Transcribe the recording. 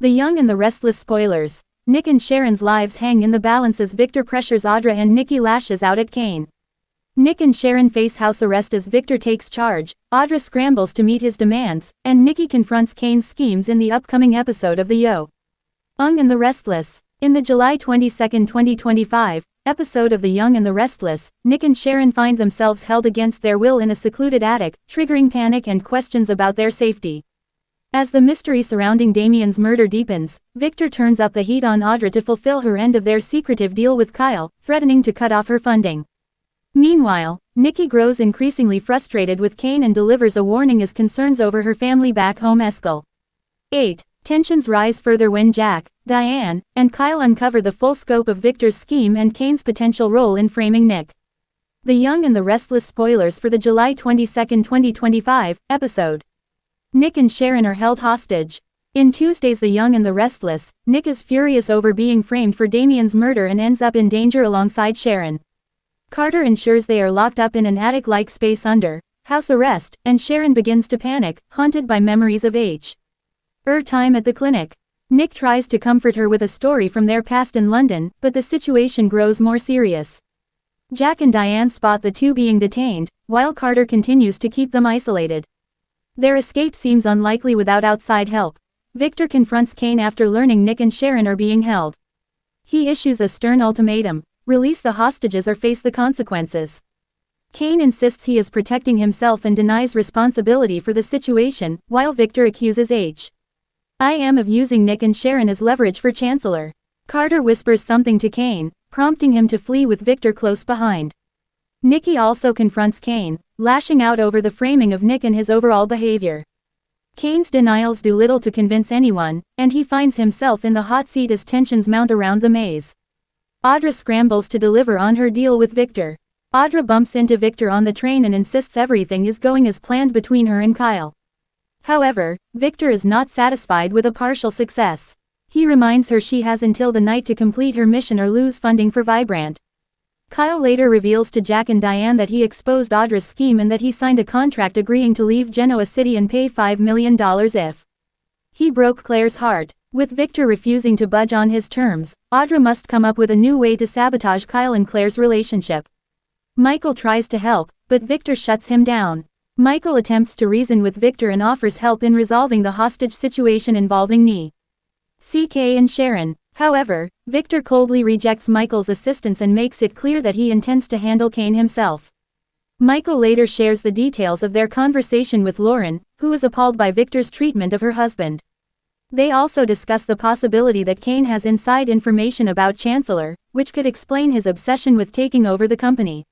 The Young and the Restless spoilers. Nick and Sharon's lives hang in the balance as Victor pressures Audra and Nikki lashes out at Kane. Nick and Sharon face house arrest as Victor takes charge, Audra scrambles to meet his demands, and Nikki confronts Kane's schemes in the upcoming episode of The Young and the Restless. In the July 22, 2025, episode of The Young and the Restless, Nick and Sharon find themselves held against their will in a secluded attic, triggering panic and questions about their safety. As the mystery surrounding Damien's murder deepens, Victor turns up the heat on Audra to fulfill her end of their secretive deal with Kyle, threatening to cut off her funding. Meanwhile, Nikki grows increasingly frustrated with Kane and delivers a warning as concerns over her family back home escalate. 8. Tensions rise further when Jack, Diane, and Kyle uncover the full scope of Victor's scheme and Kane's potential role in framing Nick. The Young and the Restless spoilers for the July 22, 2025, episode. Nick and Sharon are held hostage. In Tuesday's The Young and the Restless, Nick is furious over being framed for Damien's murder and ends up in danger alongside Sharon. Carter ensures they are locked up in an attic-like space under house arrest, and Sharon begins to panic, haunted by memories of her time at the clinic. Nick tries to comfort her with a story from their past in London, but the situation grows more serious. Jack and Diane spot the two being detained, while Carter continues to keep them isolated. Their escape seems unlikely without outside help. Victor confronts Kane after learning Nick and Sharon are being held. He issues a stern ultimatum: release the hostages or face the consequences. Kane insists he is protecting himself and denies responsibility for the situation, while Victor accuses him of using Nick and Sharon as leverage for Chancellor. Carter whispers something to Kane, prompting him to flee with Victor close behind. Nikki also confronts Kane, lashing out over the framing of Nick and his overall behavior. Kane's denials do little to convince anyone, and he finds himself in the hot seat as tensions mount around the maze. Audra scrambles to deliver on her deal with Victor. Audra bumps into Victor on the train and insists everything is going as planned between her and Kyle. However, Victor is not satisfied with a partial success. He reminds her she has until the night to complete her mission or lose funding for Vibrant. Kyle later reveals to Jack and Diane that he exposed Audra's scheme and that he signed a contract agreeing to leave Genoa City and pay $5 million if he broke Claire's heart. With Victor refusing to budge on his terms, Audra must come up with a new way to sabotage Kyle and Claire's relationship. Michael tries to help, but Victor shuts him down. Michael attempts to reason with Victor and offers help in resolving the hostage situation involving CK and Sharon. However, Victor coldly rejects Michael's assistance and makes it clear that he intends to handle Kane himself. Michael later shares the details of their conversation with Lauren, who is appalled by Victor's treatment of her husband. They also discuss the possibility that Kane has inside information about Chancellor, which could explain his obsession with taking over the company.